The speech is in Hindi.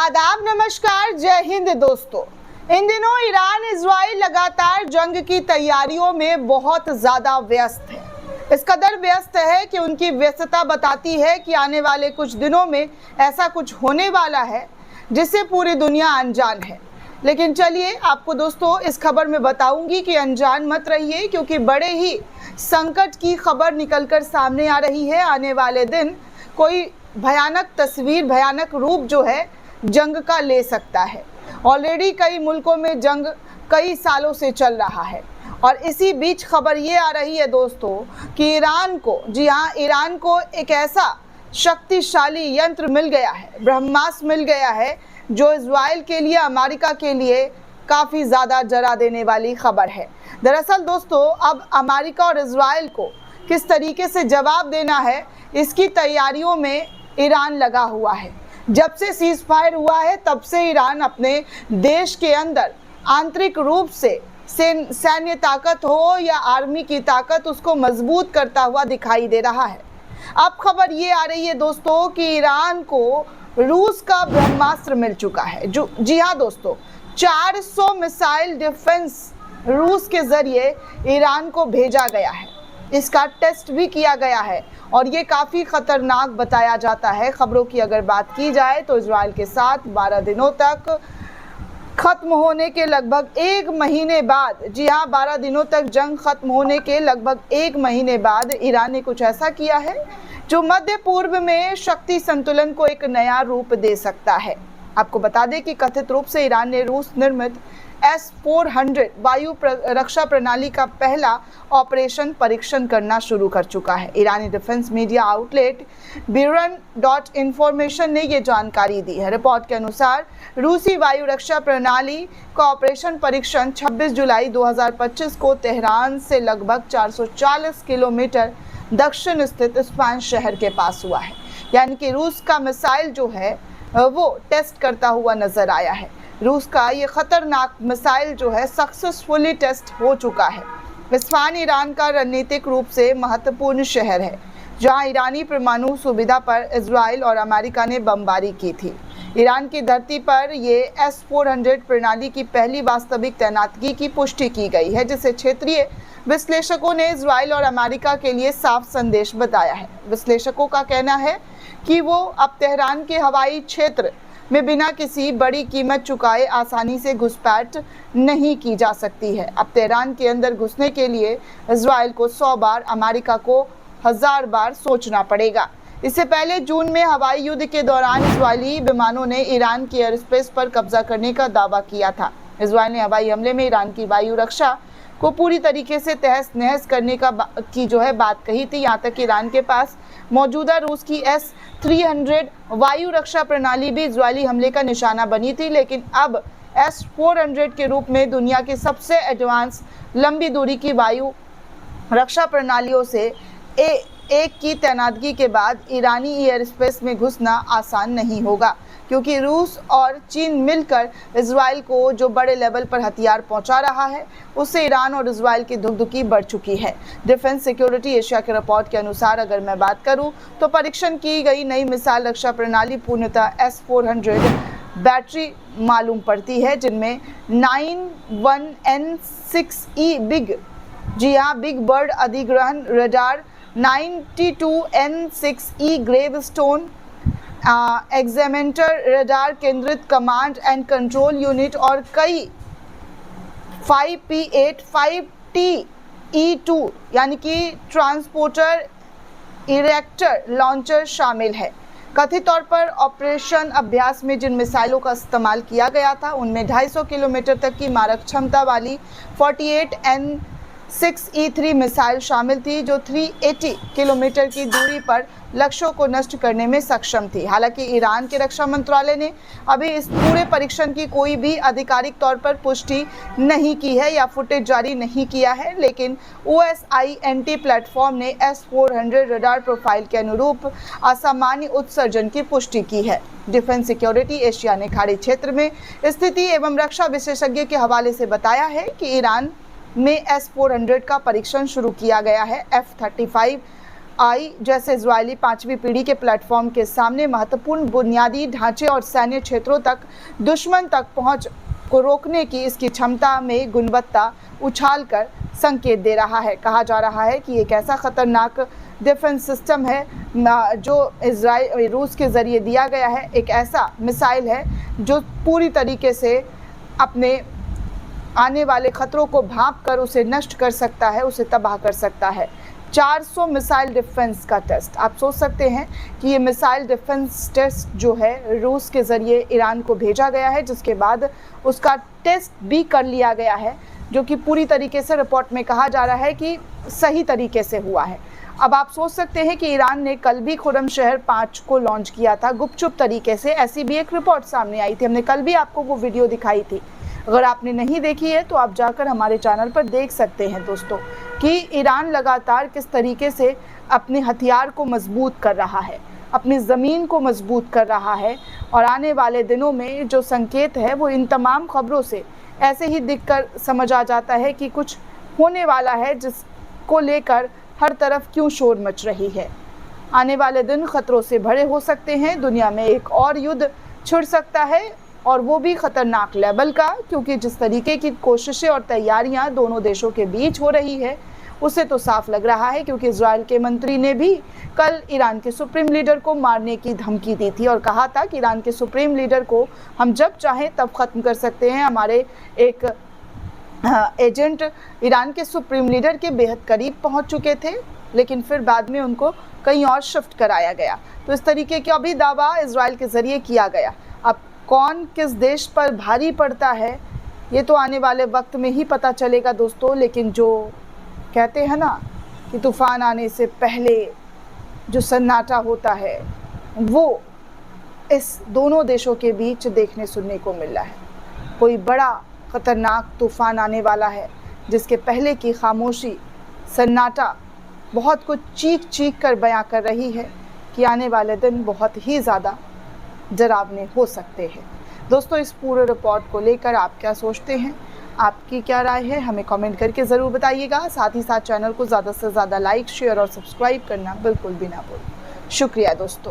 आदाब, नमस्कार, जय हिंद दोस्तों। इन दिनों ईरान इजराइल लगातार जंग की तैयारियों में बहुत ज्यादा व्यस्त है। इस कदर व्यस्त है कि उनकी व्यस्तता बताती है कि आने वाले कुछ दिनों में ऐसा कुछ होने वाला है जिससे पूरी दुनिया अनजान है। लेकिन चलिए आपको दोस्तों इस खबर में बताऊंगी कि अनजान मत रहिए, क्योंकि बड़े ही संकट की खबर निकलकर सामने आ रही है। आने वाले दिन कोई भयानक तस्वीर, भयानक रूप जो है जंग का ले सकता है। ऑलरेडी कई मुल्कों में जंग कई सालों से चल रहा है और इसी बीच खबर ये आ रही है दोस्तों कि ईरान को, जी हाँ, ईरान को एक ऐसा शक्तिशाली यंत्र मिल गया है, ब्रह्मास्त्र मिल गया है, जो इजराइल के लिए, अमेरिका के लिए काफ़ी ज़्यादा डरा देने वाली खबर है। दरअसल दोस्तों अब अमेरिका और इजराइल को किस तरीके से जवाब देना है, इसकी तैयारियों में ईरान लगा हुआ है। जब से सीज फायर हुआ है तब से ईरान अपने देश के अंदर आंतरिक रूप से सैन्य ताकत हो या आर्मी की ताकत, उसको मजबूत करता हुआ दिखाई दे रहा है। अब खबर ये आ रही है दोस्तों कि ईरान को रूस का ब्रह्मास्त्र मिल चुका है। जो जी हाँ दोस्तों, 400 मिसाइल डिफेंस रूस के जरिए ईरान को भेजा गया है। इसका टेस्ट भी किया गया है और ये काफ़ी ख़तरनाक बताया जाता है। खबरों की अगर बात की जाए तो इजराइल के साथ 12 दिनों तक ख़त्म होने के लगभग 1 महीने बाद, जी हाँ, 12 दिनों तक जंग ख़त्म होने के लगभग 1 महीने बाद ईरान ने कुछ ऐसा किया है जो मध्य पूर्व में शक्ति संतुलन को एक नया रूप दे सकता है। आपको बता दें कि कथित रूप से ईरान ने रूस निर्मित S-400 वायु रक्षा प्रणाली का पहला ऑपरेशन परीक्षण करना शुरू कर चुका है। ईरानी डिफेंस मीडिया आउटलेट बिरन.इंफॉर्मेशन ने ये जानकारी दी है। रिपोर्ट के अनुसार रूसी वायु रक्षा प्रणाली का ऑपरेशन परीक्षण 26 जुलाई 2025 को तेहरान से लगभग 440 किलोमीटर दक्षिण स्थित इस्फहान शहर के पास हुआ है। यानी कि रूस का मिसाइल जो है वो टेस्ट करता हुआ नजर आया है। रूस का ये खतरनाक मिसाइल जो है सक्सेसफुली टेस्ट हो चुका है। इस्फहान ईरान का रणनीतिक रूप से महत्वपूर्ण शहर है, जहां ईरानी परमाणु सुविधा पर इजराइल और अमेरिका ने बमबारी की थी। ईरान की धरती पर ये S-400 प्रणाली की पहली वास्तविक तैनातगी की पुष्टि की गई है, जिसे क्षेत्रीय विश्लेषकों ने इजराइल और अमेरिका के लिए साफ संदेश बताया है। विश्लेषकों का कहना है कि वो अब तेहरान के हवाई क्षेत्र में बिना किसी बड़ी कीमत चुकाए आसानी से घुसपैठ नहीं की जा सकती है। अब तेहरान के अंदर घुसने के लिए इजराइल को 100 बार, अमेरिका को 1000 बार सोचना पड़ेगा। इससे पहले जून में हवाई युद्ध के दौरान इजरायली विमानों ने ईरान की एयर स्पेस पर कब्जा करने का दावा किया था। इजराइल ने हवाई हमले में ईरान की वायु रक्षा को पूरी तरीके से तहस नहस करने की जो है बात कही थी। यहाँ तक ईरान के पास मौजूदा रूस की S-300 वायु रक्षा प्रणाली भी इजरायली हमले का निशाना बनी थी, लेकिन अब S-400 के रूप में दुनिया की सबसे एडवांस लंबी दूरी की वायु रक्षा प्रणालियों से एक की तैनातगी के बाद ईरानी एयर स्पेस में घुसना आसान नहीं होगा, क्योंकि रूस और चीन मिलकर इजराइल को जो बड़े लेवल पर हथियार पहुंचा रहा है, उससे ईरान और इजराइल की धुकधुकी बढ़ चुकी है। डिफेंस सिक्योरिटी एशिया के रिपोर्ट के अनुसार अगर मैं बात करूं तो परीक्षण की गई नई मिसाइल रक्षा प्रणाली पूर्णतः S-400 बैटरी मालूम पड़ती है, जिनमें 91N6E बिग, जी हाँ, बिग बर्ड अधिग्रहण रडार, 92N6E ग्रेवस्टोन एग्जामिनेटर रडार, केंद्रित कमांड एंड कंट्रोल यूनिट और कई 5P8 5TE2 यानी कि ट्रांसपोर्टर इरेक्टर लॉन्चर शामिल है। कथित तौर पर ऑपरेशन अभ्यास में जिन मिसाइलों का इस्तेमाल किया गया था उनमें 250 किलोमीटर तक की मारक क्षमता वाली 48N6E3 मिसाइल शामिल थी, जो 380 किलोमीटर की दूरी पर लक्ष्यों को नष्ट करने में सक्षम थी। हालांकि ईरान के रक्षा मंत्रालय ने अभी इस पूरे परीक्षण की कोई भी आधिकारिक तौर पर पुष्टि नहीं की है या फुटेज जारी नहीं किया है, लेकिन OSINT प्लेटफॉर्म ने S-400 रडार प्रोफाइल के अनुरूप असामान्य उत्सर्जन की पुष्टि की है। डिफेंस सिक्योरिटी एशिया ने खाड़ी क्षेत्र में स्थिति एवं रक्षा विशेषज्ञ के हवाले से बताया है कि ईरान में S-400 का परीक्षण शुरू किया गया है। F-35 आई जैसे इजरायली 5वीं पीढ़ी के प्लेटफॉर्म के सामने महत्वपूर्ण बुनियादी ढांचे और सैन्य क्षेत्रों तक दुश्मन तक पहुंच को रोकने की इसकी क्षमता में गुणवत्ता उछाल कर संकेत दे रहा है। कहा जा रहा है कि एक ऐसा खतरनाक डिफेंस सिस्टम है जो रूस के ज़रिए दिया गया है। एक ऐसा मिसाइल है जो पूरी तरीके से अपने आने वाले खतरों को भांप कर उसे नष्ट कर सकता है, उसे तबाह कर सकता है। 400 मिसाइल डिफेंस का टेस्ट, आप सोच सकते हैं कि ये मिसाइल डिफेंस टेस्ट जो है रूस के ज़रिए ईरान को भेजा गया है, जिसके बाद उसका टेस्ट भी कर लिया गया है, जो कि पूरी तरीके से रिपोर्ट में कहा जा रहा है कि सही तरीके से हुआ है। अब आप सोच सकते हैं कि ईरान ने कल भी खुर्रमशहर 5 को लॉन्च किया था गुपचुप तरीके से, ऐसी भी एक रिपोर्ट सामने आई थी। हमने कल भी आपको वो वीडियो दिखाई थी। अगर आपने नहीं देखी है तो आप जाकर हमारे चैनल पर देख सकते हैं दोस्तों कि ईरान लगातार किस तरीके से अपने हथियार को मजबूत कर रहा है, अपनी ज़मीन को मजबूत कर रहा है। और आने वाले दिनों में जो संकेत है वो इन तमाम खबरों से ऐसे ही दिखकर समझ आ जाता है कि कुछ होने वाला है, जिसको लेकर हर तरफ क्यों शोर मच रही है। आने वाले दिन खतरों से भरे हो सकते हैं, दुनिया में एक और युद्ध छिड़ सकता है, और वो भी खतरनाक लेवल का, क्योंकि जिस तरीके की कोशिशें और तैयारियां दोनों देशों के बीच हो रही है उससे तो साफ लग रहा है। क्योंकि इजराइल के मंत्री ने भी कल ईरान के सुप्रीम लीडर को मारने की धमकी दी थी और कहा था कि ईरान के सुप्रीम लीडर को हम जब चाहें तब ख़त्म कर सकते हैं। हमारे एक एजेंट ईरान के सुप्रीम लीडर के बेहद करीब पहुंच चुके थे, लेकिन फिर बाद में उनको कहीं और शिफ्ट कराया गया। तो इस तरीके का भी दावा इजराइल के ज़रिए किया गया। अब कौन किस देश पर भारी पड़ता है ये तो आने वाले वक्त में ही पता चलेगा दोस्तों। लेकिन जो कहते हैं ना कि तूफ़ान आने से पहले जो सन्नाटा होता है वो इस दोनों देशों के बीच देखने सुनने को मिल रहा है। कोई बड़ा ख़तरनाक तूफ़ान आने वाला है, जिसके पहले की खामोशी, सन्नाटा बहुत कुछ चीख चीख कर बयां कर रही है कि आने वाले दिन बहुत ही ज़्यादा डरावने हो सकते हैं। दोस्तों, इस पूरे रिपोर्ट को लेकर आप क्या सोचते हैं, आपकी क्या राय है, हमें कमेंट करके ज़रूर बताइएगा। साथ ही साथ चैनल को ज़्यादा से ज़्यादा लाइक, शेयर और सब्सक्राइब करना बिल्कुल भी ना भूलें। शुक्रिया दोस्तों।